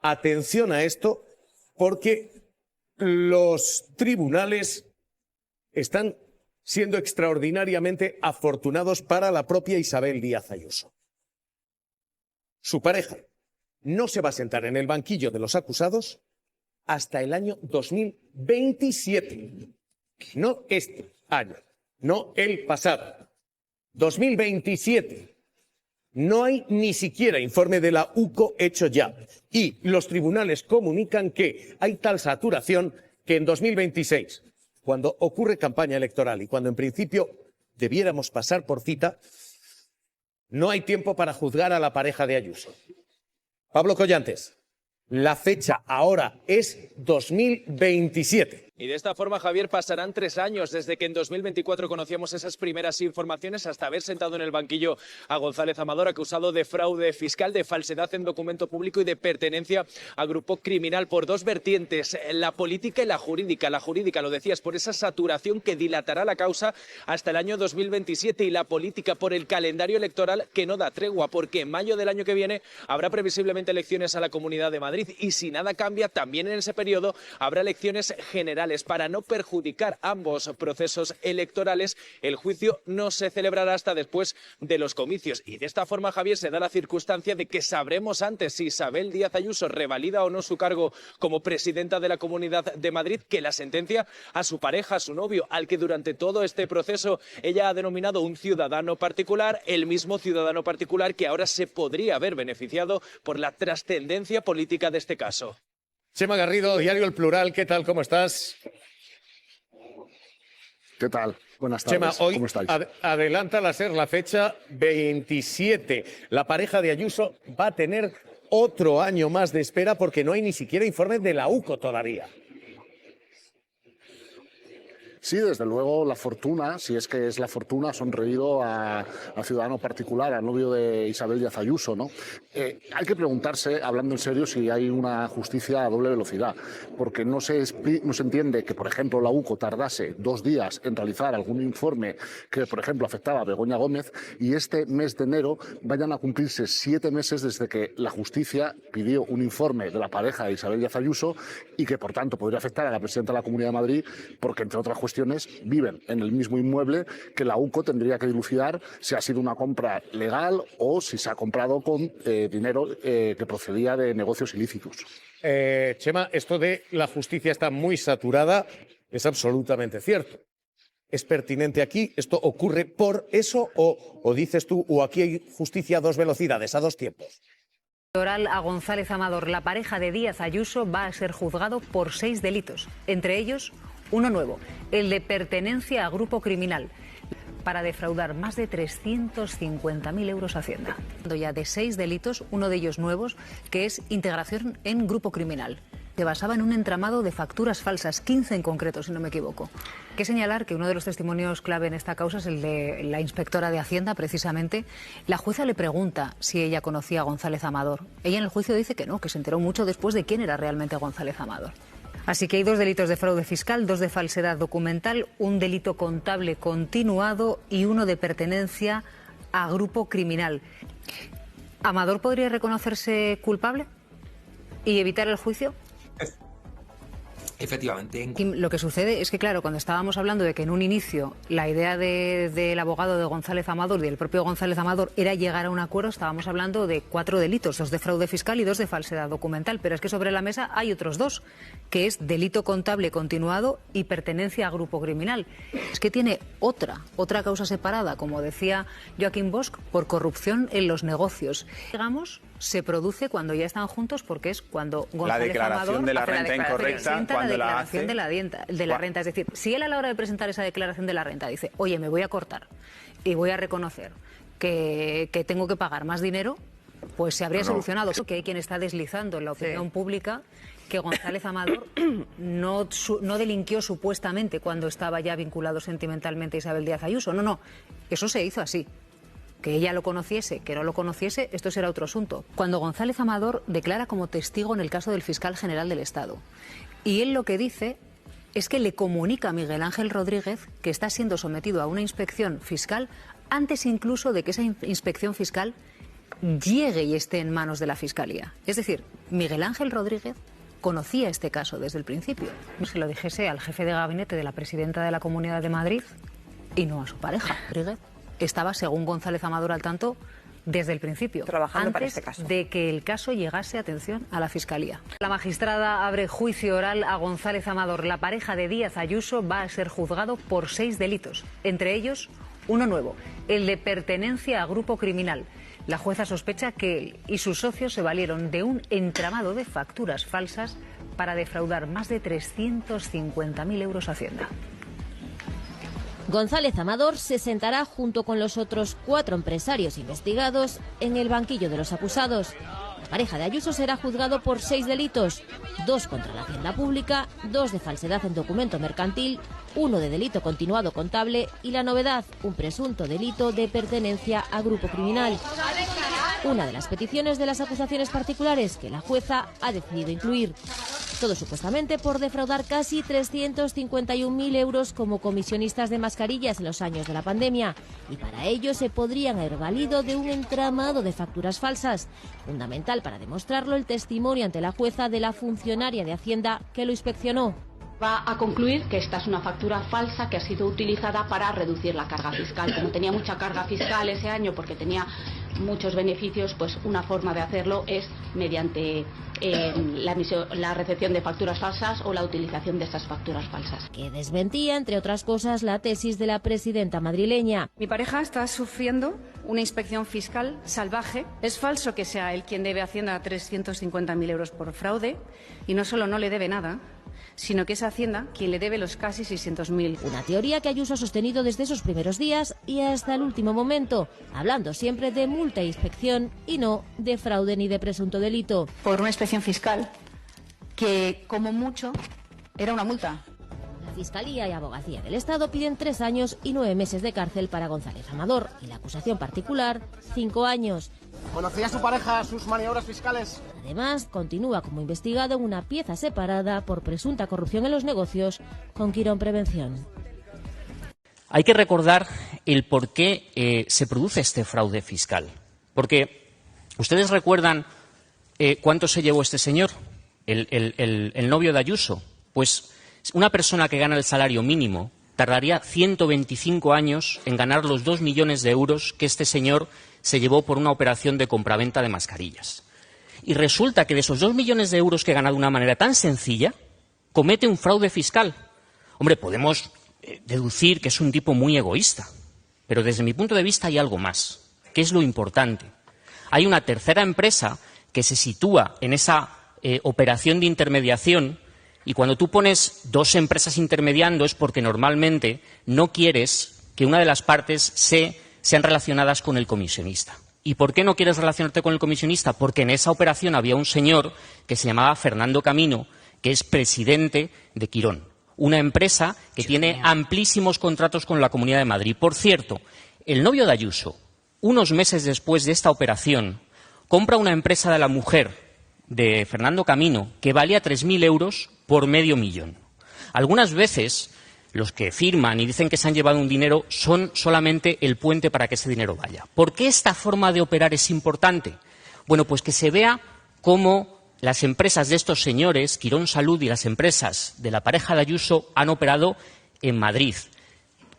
atención a esto, porque los tribunales están siendo extraordinariamente afortunados para la propia Isabel Díaz Ayuso. Su pareja no se va a sentar en el banquillo de los acusados hasta el año 2027. No este año, no el pasado. 2027. No hay ni siquiera informe de la UCO hecho ya. Y los tribunales comunican que hay tal saturación que en 2026, cuando ocurre campaña electoral y cuando en principio debiéramos pasar por cita, no hay tiempo para juzgar a la pareja de Ayuso. Pablo Collantes, la fecha ahora es 2027. Y de esta forma, Javier, pasarán 3 años desde que en 2024 conocíamos esas primeras informaciones hasta haber sentado en el banquillo a González Amador, acusado de fraude fiscal, de falsedad en documento público y de pertenencia a grupo criminal por 2 vertientes, la política y la jurídica. La jurídica, lo decías, por esa saturación que dilatará la causa hasta el año 2027, y la política por el calendario electoral que no da tregua, porque en mayo del año que viene habrá previsiblemente elecciones a la Comunidad de Madrid y si nada cambia, también en ese periodo habrá elecciones generales. Para no perjudicar ambos procesos electorales, el juicio no se celebrará hasta después de los comicios. Y de esta forma, Javier, se da la circunstancia de que sabremos antes si Isabel Díaz Ayuso revalida o no su cargo como presidenta de la Comunidad de Madrid, que la sentencia a su pareja, a su novio, al que durante todo este proceso ella ha denominado un ciudadano particular, el mismo ciudadano particular que ahora se podría haber beneficiado por la trascendencia política de este caso. Chema Garrido, Diario El Plural, ¿qué tal? ¿Cómo estás? ¿Qué tal? Buenas tardes. Chema, hoy ¿Cómo estáis? adelanta la SER la fecha 27. La pareja de Ayuso va a tener otro año más de espera porque no hay ni siquiera informe de la UCO todavía. Sí, desde luego la fortuna, si es que es la fortuna, ha sonreído a ciudadano particular, al novio de Isabel Díaz Ayuso, ¿no? Hay que preguntarse, hablando en serio, si hay una justicia a doble velocidad, porque no se entiende que, por ejemplo, la UCO tardase 2 días en realizar algún informe que, por ejemplo, afectaba a Begoña Gómez, y este mes de enero vayan a cumplirse 7 meses desde que la justicia pidió un informe de la pareja de Isabel Díaz Ayuso y que, por tanto, podría afectar a la presidenta de la Comunidad de Madrid, porque, entre otras cuestiones, viven en el mismo inmueble que la UCO tendría que dilucidar si ha sido una compra legal o si se ha comprado con dinero que procedía de negocios ilícitos. Chema, esto de la justicia está muy saturada es absolutamente cierto. ¿Es pertinente aquí? ¿Esto ocurre por eso o dices tú, o aquí hay justicia a 2 velocidades, a 2 tiempos? A González Amador, la pareja de Díaz Ayuso, va a ser juzgado por 6 delitos, entre ellos uno nuevo, el de pertenencia a grupo criminal, para defraudar más de 350.000 euros a Hacienda. Ya de 6 delitos, uno de ellos nuevos, que es integración en grupo criminal. Se basaba en un entramado de facturas falsas, 15 en concreto, si no me equivoco. Hay que señalar que uno de los testimonios clave en esta causa es el de la inspectora de Hacienda, precisamente. La jueza le pregunta si ella conocía a González Amador. Ella en el juicio dice que no, que se enteró mucho después de quién era realmente González Amador. Así que hay 2 delitos de fraude fiscal, 2 de falsedad documental, un delito contable continuado y uno de pertenencia a grupo criminal. ¿Amador podría reconocerse culpable y evitar el juicio? Efectivamente. Lo que sucede es que, claro, cuando estábamos hablando de que en un inicio la idea del abogado de González Amador y del propio González Amador era llegar a un acuerdo, estábamos hablando de 4 delitos, 2 de fraude fiscal y 2 de falsedad documental. Pero es que sobre la mesa hay otros 2, que es delito contable continuado y pertenencia a grupo criminal. Es que tiene otra causa separada, como decía Joaquín Bosch, por corrupción en los negocios. Digamos, se produce cuando ya están juntos, porque es cuando González la declaración Amador de la renta incorrecta, cuando la declaración de la renta. Es decir, si él a la hora de presentar esa declaración de la renta dice, oye, me voy a cortar y voy a reconocer que tengo que pagar más dinero, pues se habría solucionado. Que hay quien está deslizando en la opinión pública que González Amador no delinquió supuestamente cuando estaba ya vinculado sentimentalmente a Isabel Díaz Ayuso. No, eso se hizo así. Que ella lo conociese, que no lo conociese, esto será otro asunto. Cuando González Amador declara como testigo en el caso del fiscal general del Estado, y él lo que dice es que le comunica a Miguel Ángel Rodríguez que está siendo sometido a una inspección fiscal antes incluso de que esa inspección fiscal llegue y esté en manos de la Fiscalía. Es decir, Miguel Ángel Rodríguez conocía este caso desde el principio. Se lo dijese al jefe de gabinete de la presidenta de la Comunidad de Madrid y no a su pareja. Rodríguez estaba, según González Amador, al tanto desde el principio, trabajando antes para este caso, de que el caso llegase, atención, a la Fiscalía. La magistrada abre juicio oral a González Amador. La pareja de Díaz Ayuso va a ser juzgado por 6 delitos, entre ellos uno nuevo, el de pertenencia a grupo criminal. La jueza sospecha que él y sus socios se valieron de un entramado de facturas falsas para defraudar más de 350.000 euros a Hacienda. González Amador se sentará junto con los otros 4 empresarios investigados en el banquillo de los acusados. La pareja de Ayuso será juzgado por 6 delitos, 2 contra la hacienda pública, 2 de falsedad en documento mercantil, 1 de delito continuado contable y la novedad, un presunto delito de pertenencia a grupo criminal. Una de las peticiones de las acusaciones particulares que la jueza ha decidido incluir. Todo supuestamente por defraudar casi 351.000 euros como comisionistas de mascarillas en los años de la pandemia. Y para ello se podrían haber valido de un entramado de facturas falsas. Fundamental para demostrarlo el testimonio ante la jueza de la funcionaria de Hacienda que lo inspeccionó. Va a concluir que esta es una factura falsa que ha sido utilizada para reducir la carga fiscal. Como tenía mucha carga fiscal ese año porque tenía muchos beneficios, pues una forma de hacerlo es mediante la recepción de facturas falsas o la utilización de estas facturas falsas. Que desmentía, entre otras cosas, la tesis de la presidenta madrileña. Mi pareja está sufriendo una inspección fiscal salvaje. Es falso que sea él quien debe a Hacienda 350.000 euros por fraude y no solo no le debe nada, sino que es Hacienda quien le debe los casi 600.000. Una teoría que Ayuso ha sostenido desde esos primeros días y hasta el último momento, hablando siempre de multa e inspección y no de fraude ni de presunto delito. Por una inspección fiscal que, como mucho, era una multa. La Fiscalía y Abogacía del Estado piden 3 años y 9 meses de cárcel para González Amador y la acusación particular 5 años. ¿Conocía su pareja sus maniobras fiscales? Además, continúa como investigado en una pieza separada por presunta corrupción en los negocios con Quirón Prevención. Hay que recordar el por qué se produce este fraude fiscal. Porque ustedes recuerdan cuánto se llevó este señor, el novio de Ayuso. Pues una persona que gana el salario mínimo tardaría 125 años en ganar los 2 millones de euros que este señor se llevó por una operación de compraventa de mascarillas. Y resulta que de esos 2 millones de euros que gana de una manera tan sencilla, comete un fraude fiscal. Hombre, podemos deducir que es un tipo muy egoísta, pero desde mi punto de vista hay algo más, que es lo importante. Hay una tercera empresa que se sitúa en esa operación de intermediación, y cuando tú pones 2 empresas intermediando es porque normalmente no quieres que una de las partes sean relacionadas con el comisionista. ¿Y por qué no quieres relacionarte con el comisionista? Porque en esa operación había un señor que se llamaba Fernando Camino, que es presidente de Quirón, una empresa que tiene amplísimos contratos con la Comunidad de Madrid. Por cierto, el novio de Ayuso, unos meses después de esta operación, compra una empresa de la mujer de Fernando Camino que valía 3.000 euros por $500.000. Algunas veces los que firman y dicen que se han llevado un dinero son solamente el puente para que ese dinero vaya. ¿Por qué esta forma de operar es importante? Bueno, pues que se vea cómo las empresas de estos señores, Quirón Salud y las empresas de la pareja de Ayuso, han operado en Madrid.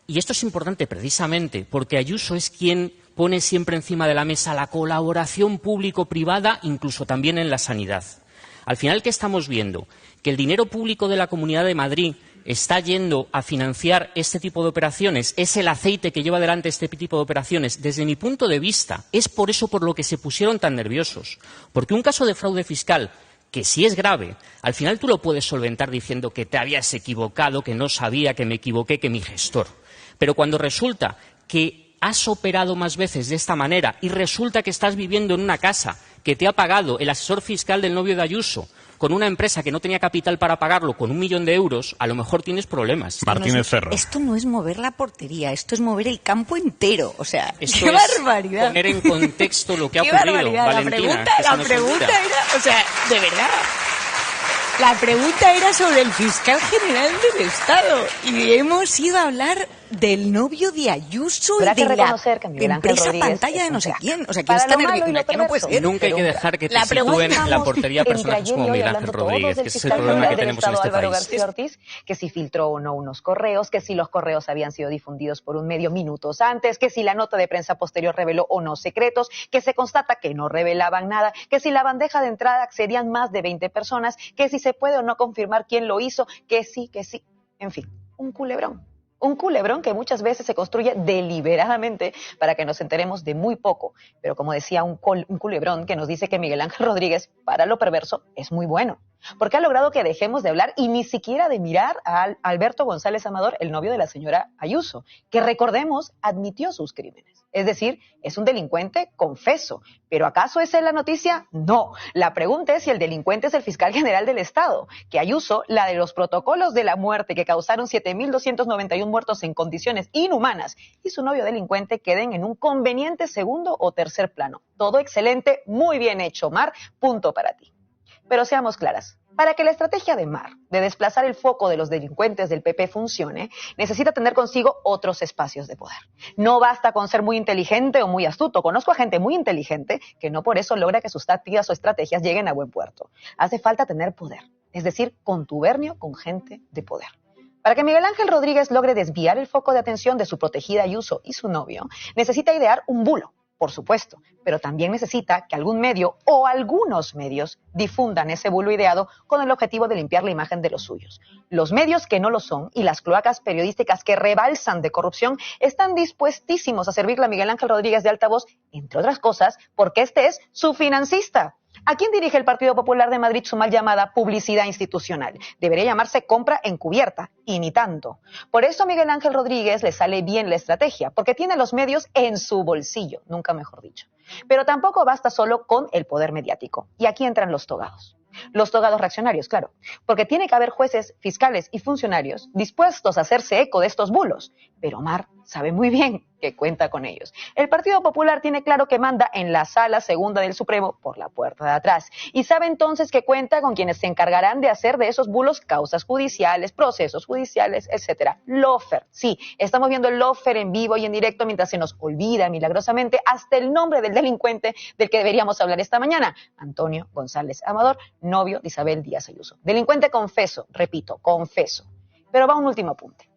Y esto es importante precisamente porque Ayuso es quien pone siempre encima de la mesa la colaboración público-privada, incluso también en la sanidad. Al final, ¿qué estamos viendo? Que el dinero público de la Comunidad de Madrid está yendo a financiar este tipo de operaciones, es el aceite que lleva adelante este tipo de operaciones. Desde mi punto de vista, es por eso por lo que se pusieron tan nerviosos. Porque un caso de fraude fiscal, que sí es grave, al final tú lo puedes solventar diciendo que te habías equivocado, que no sabía, que me equivoqué, que mi gestor. Pero cuando resulta que has operado más veces de esta manera y resulta que estás viviendo en una casa que te ha pagado el asesor fiscal del novio de Ayuso, con una empresa que no tenía capital para pagarlo, con 1 millón de euros, a lo mejor tienes problemas. Martínez Ferro. Esto no es mover la portería, esto es mover el campo entero. O sea, esto ¡qué es barbaridad! Poner en contexto lo que ha ¡Qué ocurrido, barbaridad! Valentina. La pregunta era, o sea, de verdad. La pregunta era sobre el fiscal general del Estado y hemos ido a hablar del novio de Ayuso Habrá y de que reconocer que Miguel Ángel empresa Rodríguez pantalla de no sé es un quién. O sea, Para ¿quién está lo malo y nervioso? lo Que no puede perverso. ser. Nunca hay que dejar que te sitúen en la portería personajes como Miguel Ángel Rodríguez, que ese es el problema que tenemos en este Álvaro país. García Ortiz, que si filtró o no unos correos, que si los correos habían sido difundidos por un medio minutos antes, que si la nota de prensa posterior reveló o no secretos, que se constata que no revelaban nada, que si la bandeja de entrada accedían más de 20 personas, que si se puede o no confirmar quién lo hizo, que sí, en fin, un culebrón. Un culebrón que muchas veces se construye deliberadamente para que nos enteremos de muy poco. Pero como decía, un culebrón que nos dice que Miguel Ángel Rodríguez, para lo perverso, es muy bueno. Porque ha logrado que dejemos de hablar y ni siquiera de mirar a Alberto González Amador, el novio de la señora Ayuso, que recordemos, admitió sus crímenes. Es decir, es un delincuente confeso. ¿Pero acaso esa es la noticia? No. La pregunta es si el delincuente es el fiscal general del Estado, que Ayuso, la de los protocolos de la muerte que causaron 7.291 muertos en condiciones inhumanas, y su novio delincuente queden en un conveniente segundo o tercer plano. Todo excelente, muy bien hecho, Mar, punto para ti. Pero seamos claras, para que la estrategia de Mar, de desplazar el foco de los delincuentes del PP funcione, necesita tener consigo otros espacios de poder. No basta con ser muy inteligente o muy astuto. Conozco a gente muy inteligente que no por eso logra que sus tácticas o estrategias lleguen a buen puerto. Hace falta tener poder, es decir, contubernio con gente de poder. Para que Miguel Ángel Rodríguez logre desviar el foco de atención de su protegida Ayuso y su novio, necesita idear un bulo. Por supuesto, pero también necesita que algún medio o algunos medios difundan ese bulo ideado con el objetivo de limpiar la imagen de los suyos. Los medios que no lo son y las cloacas periodísticas que rebalsan de corrupción están dispuestísimos a servirle a Miguel Ángel Rodríguez de altavoz, entre otras cosas, porque este es su financista. ¿A quién dirige el Partido Popular de Madrid su mal llamada publicidad institucional? Debería llamarse compra encubierta, y ni tanto. Por eso a Miguel Ángel Rodríguez le sale bien la estrategia, porque tiene los medios en su bolsillo, nunca mejor dicho. Pero tampoco basta solo con el poder mediático. Y aquí entran los togados. Los togados reaccionarios, claro, porque tiene que haber jueces, fiscales y funcionarios dispuestos a hacerse eco de estos bulos. Pero Mar sabe muy bien que cuenta con ellos. El Partido Popular tiene claro que manda en la sala segunda del Supremo por la puerta de atrás y sabe entonces que cuenta con quienes se encargarán de hacer de esos bulos causas judiciales, procesos judiciales, etcétera. Lawfare, sí, estamos viendo el lawfare en vivo y en directo mientras se nos olvida milagrosamente hasta el nombre del delincuente del que deberíamos hablar esta mañana, Antonio González Amador, novio de Isabel Díaz Ayuso. Delincuente confeso, repito, confeso. Pero va un último apunte.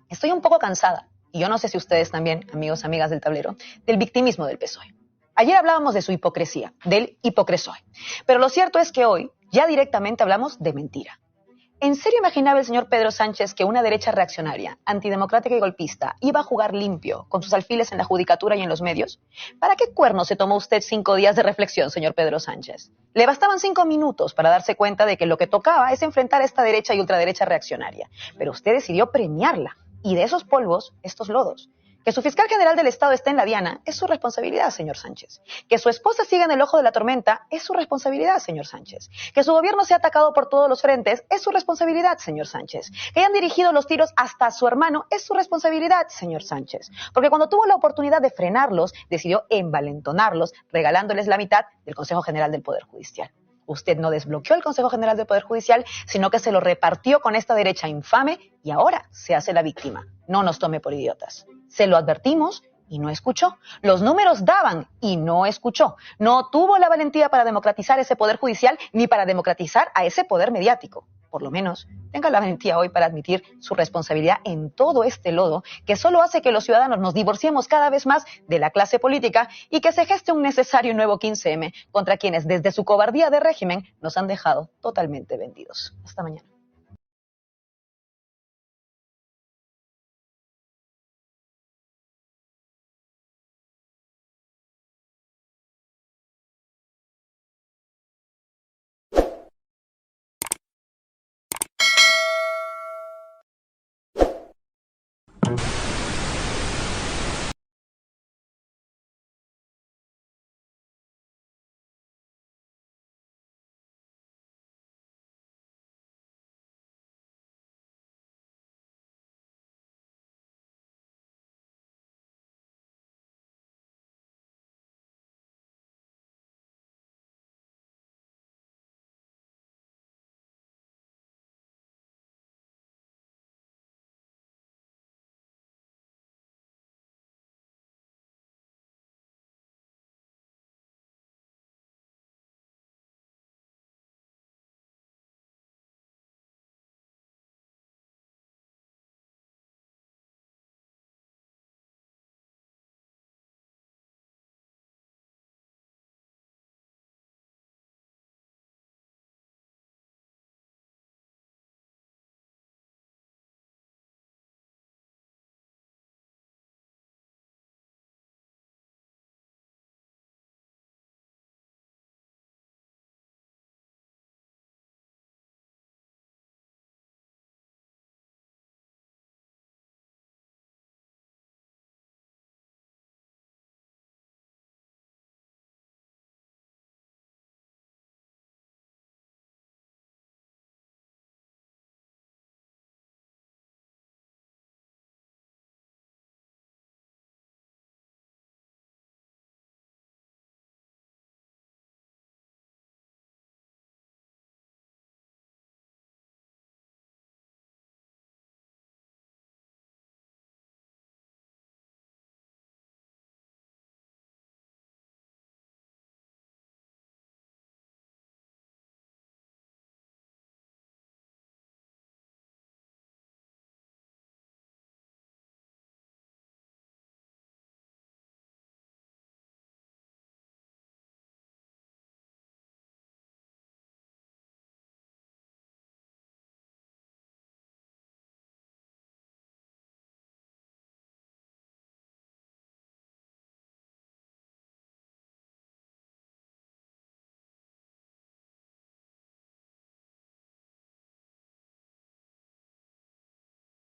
Estoy un poco cansada, y yo no sé si ustedes también, amigos, amigas del tablero, del victimismo del PSOE. Ayer hablábamos de su hipocresía, del hipocresoe. Pero lo cierto es que hoy ya directamente hablamos de mentira. ¿En serio imaginaba el señor Pedro Sánchez que una derecha reaccionaria, antidemocrática y golpista iba a jugar limpio con sus alfiles en la judicatura y en los medios? ¿Para qué cuernos se tomó usted 5 días de reflexión, señor Pedro Sánchez? Le bastaban 5 minutos para darse cuenta de que lo que tocaba es enfrentar a esta derecha y ultraderecha reaccionaria. Pero usted decidió premiarla. Y de esos polvos, estos lodos. Que su fiscal general del Estado esté en la diana es su responsabilidad, señor Sánchez. Que su esposa siga en el ojo de la tormenta es su responsabilidad, señor Sánchez. Que su gobierno sea atacado por todos los frentes es su responsabilidad, señor Sánchez. Que hayan dirigido los tiros hasta su hermano es su responsabilidad, señor Sánchez. Porque cuando tuvo la oportunidad de frenarlos, decidió envalentonarlos, regalándoles la mitad del Consejo General del Poder Judicial. Usted no desbloqueó el Consejo General del Poder Judicial, sino que se lo repartió con esta derecha infame y ahora se hace la víctima. No nos tome por idiotas. Se lo advertimos y no escuchó. Los números daban y no escuchó. No tuvo la valentía para democratizar ese Poder Judicial ni para democratizar a ese poder mediático. Por lo menos, tenga la valentía hoy para admitir su responsabilidad en todo este lodo que solo hace que los ciudadanos nos divorciemos cada vez más de la clase política y que se geste un necesario nuevo 15M contra quienes desde su cobardía de régimen nos han dejado totalmente vendidos. Hasta mañana.